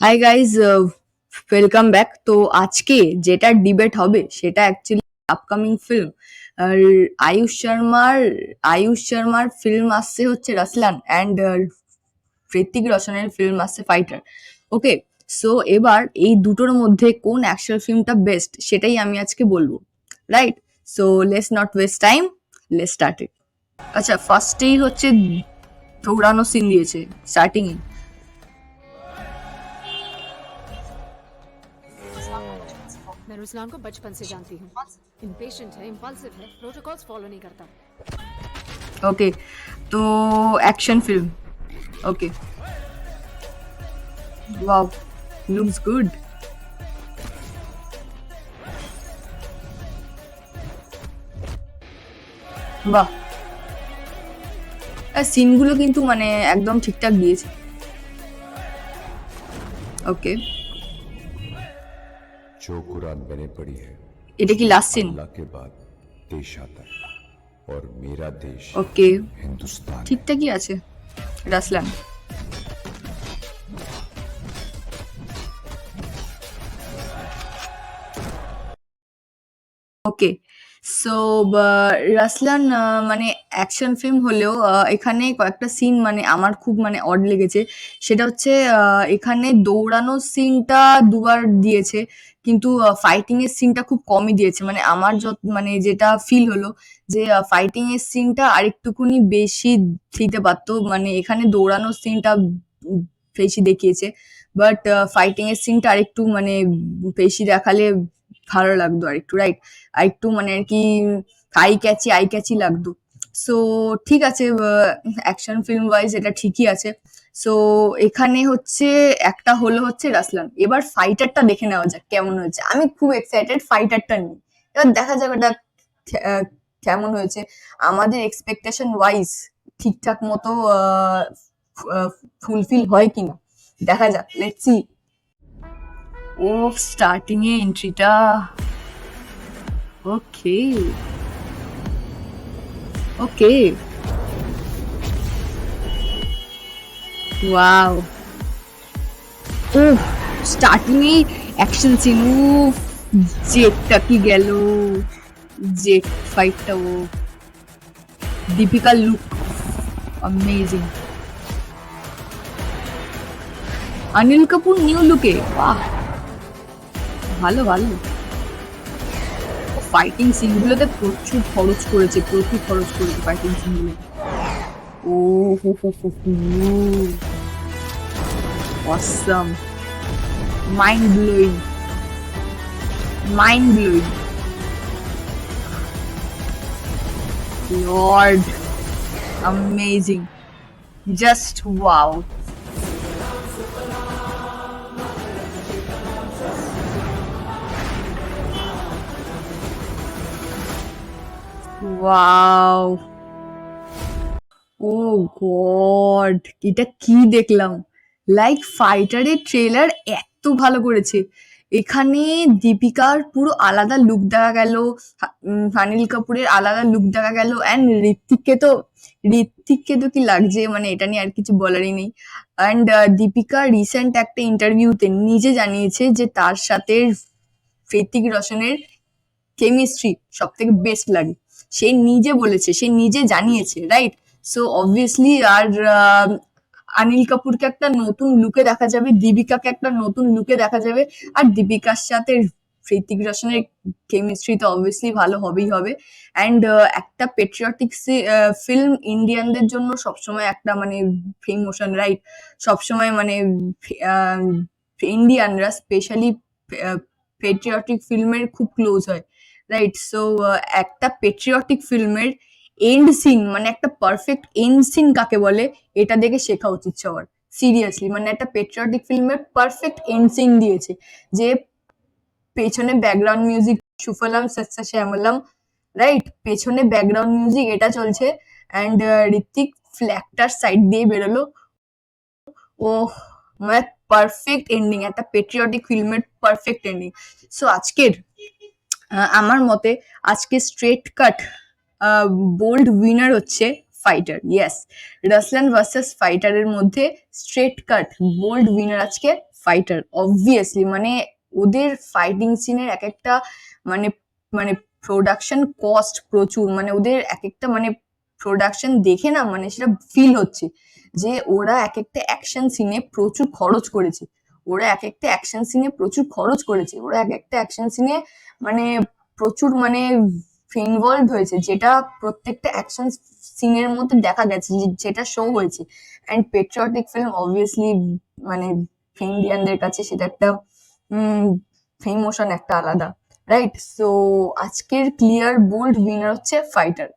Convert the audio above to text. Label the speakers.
Speaker 1: Hi guys, welcome back. তো আজকে যেটা ডিবেট হবে সেটা অ্যাকচুয়ালি আপকামিং ফিল্ম। আর আয়ুষ শর্মার ফিল্ম আসছে হচ্ছে রাসলান, অ্যান্ড ঋত্বিক রোশনের ফিল্ম আসছে ফাইটার। ওকে, সো এবার এই দুটোর মধ্যে কোন অ্যাকশন ফিল্মটা বেস্ট সেটাই আমি আজকে বলবো, right? So let's not waste time, let's start it. আচ্ছা, ফার্স্টেই হচ্ছে দৌড়ানো সিন দিয়েছে স্টার্টিং এ।
Speaker 2: मैं रुसलान को बचपन से जानती हूँ। इम्पेशेंट है, इम्पल्सिव है, प्रोटोकॉल्स फॉलो नहीं करता।
Speaker 1: ओके, तो action film. Okay, wow, looks good. বাহ, সিনগুলো কিন্তু মানে একদম ঠিকঠাক দিয়েছে। ওকে,
Speaker 3: जो कुरान मैंने पढ़ी है
Speaker 1: এটা কি লাস্ট সিন?
Speaker 3: अल्लाह के बाद देश आता है और मेरा देश
Speaker 1: ওকে,
Speaker 3: हिंदुस्तान है।
Speaker 1: ঠিকঠাকই আছে রাসলান। ওকে, সো রাসলান মানে অ্যাকশন ফিল্ম হলেও এখানে কয়েকটা সিন মানে আমার খুব মানে অড লেগেছে। সেটা হচ্ছে এখানে দৌড়ানোর সিনটা দুবার দিয়েছে, কিন্তু ফাইটিং এর সিনটা খুব কমই দিয়েছে। মানে আমার যত মানে যেটা ফিল হলো যে ফাইটিং এর সিনটা আরেকটুকুনি বেশি দিতে পারতো। মানে এখানে দৌড়ানোর সিনটা বেশি দেখিয়েছে, বাট ফাইটিং এর সিনটা আরেকটু মানে বেশি দেখালে ভালো লাগতো আরেকটু, রাইট? আরেকটু মানে আর কি আই ক্যাচি লাগতো। সো ঠিক আছে, অ্যাকশন ফিল্ম ওয়াইজ এটা ঠিকই আছে। সো এখানে হচ্ছে একটা হলো হচ্ছে রাসলান। এবার ফাইটারটা দেখে নেওয়া যাক কেমন হয়েছে। আমি খুব এক্সাইটেড ফাইটারটা নিয়ে। এবার দেখা যাক ওটা আহ, কেমন হয়েছে। আমাদের এক্সপেকটেশন ওয়াইজ ঠিকঠাক মতো ফুলফিল হয় কিনা দেখা যাক, লেটস সি। ও, স্টার্টিং এ এন্ট্রিটা। Okay, okay, wow. Oh, starting এ অ্যাকশন সিন। উফ, জেটটা কি গেল, জেট ফাইটটা। ও, দীপিকার look amazing. Anil Kapoor new লুকে, বাহ, ভালো ভালো। ফাইটিং সিনগুলোতে প্রচুর খরচ করেছে ফাইটিং সিনগুলো। ও হো হো হো হো, awesome, mind blowing, mind blowing, lord, amazing, just wow. Wow, oh god, এটা কি দেখলাম! লাইক ফাইটারের ট্রেলার এত ভালো করেছে। এখানে দীপিকার পুরো আলাদা লুক দেখা গেল, অনিল কাপুরের আলাদা লুক দেখা গেল, অ্যান্ড ঋত্বিককে তো কি লাগছে, মানে এটা নিয়ে আর কিছু বলারই নেই। অ্যান্ড দীপিকা রিসেন্ট একটা ইন্টারভিউতে নিজে জানিয়েছে যে তার সাথে ঋত্বিক রোশনের কেমিস্ট্রি সব থেকে বেস্ট লাগে। সে নিজে বলেছে, সে নিজে জানিয়েছে, রাইট? সো অবভিয়াসলি আর অনিল কাপুরকে একটা নতুন লুকে দেখা যাবে, দীপিকাকে একটা নতুন লুকে দেখা যাবে। আর দীপিকার সাথে ঋত্বিক রোশনের কেমিস্ট্রি তো অবভিয়াসলি ভালো হবেই হবে। অ্যান্ড একটা পেট্রিয়টিক ফিল্ম ইন্ডিয়ানদের জন্য সবসময় একটা মানে ইমোশন, রাইট? সবসময় মানে ইন্ডিয়ানরা স্পেশালি পেট্রিয়টিক ফিল্মের খুব ক্লোজ হয়, রাইট? সো একটা পেট্রিয়টিক ফিল্মের এন্ড সিন মানে একটা পারফেক্ট এন্ড সিন কাকে বলে এটা দেখে শেখা উচিত সবার। সিরিয়াসলি, মানে একটা পেট্রিয়টিক ফিল্মের পারফেক্ট এন্ড সিন দিয়েছে, যে পেছনে ব্যাকগ্রাউন্ড মিউজিক সুফলাম সস্তা শ্যামলাম, রাইট? পেছনে ব্যাকগ্রাউন্ড মিউজিক এটা চলছে, অ্যান্ড ঋত্বিক ফ্ল্যাগটার সাইড দিয়ে বেরোলো। ও, মানে পারফেক্ট এন্ডিং, একটা পেট্রিয়টিক ফিল্মের পারফেক্ট এন্ডিং। সো আজকের আমার মতে আজকে স্ট্রেট কাট বোল্ড উইনার হচ্ছে ফাইটার। ইয়েস, রাসলান ভার্সেস ফাইটারের মধ্যে স্ট্রেট কাট বোল্ড উইনার আজকে ফাইটার অবভিয়াসলি। মানে ওদের ফাইটিং সিনের এক একটা মানে মানে প্রোডাকশন কস্ট প্রচুর, মানে ওদের এক একটা মানে প্রোডাকশন দেখে না মানে সেটা ফিল হচ্ছে যে ওরা এক একটা অ্যাকশন সিনে প্রচুর খরচ করেছে। ওরা এক একটা অ্যাকশন সিনে প্রচুর খরচ করেছে। ওরা এক একটা অ্যাকশন সিনে মানে প্রচুর মানে ইনভলভ হয়েছে, যেটা প্রত্যেকটা অ্যাকশন সিনের মধ্যে দেখা গেছে, যেটা শো হয়েছে। অ্যান্ড পেট্রিয়টিক ফিল্ম অবভিয়াসলি মানে ইন্ডিয়ানদের কাছে সেটা একটা ইমোশন একটা আলাদা, রাইট? সো আজকের ক্লিয়ার বোল্ড উইনার হচ্ছে ফাইটার।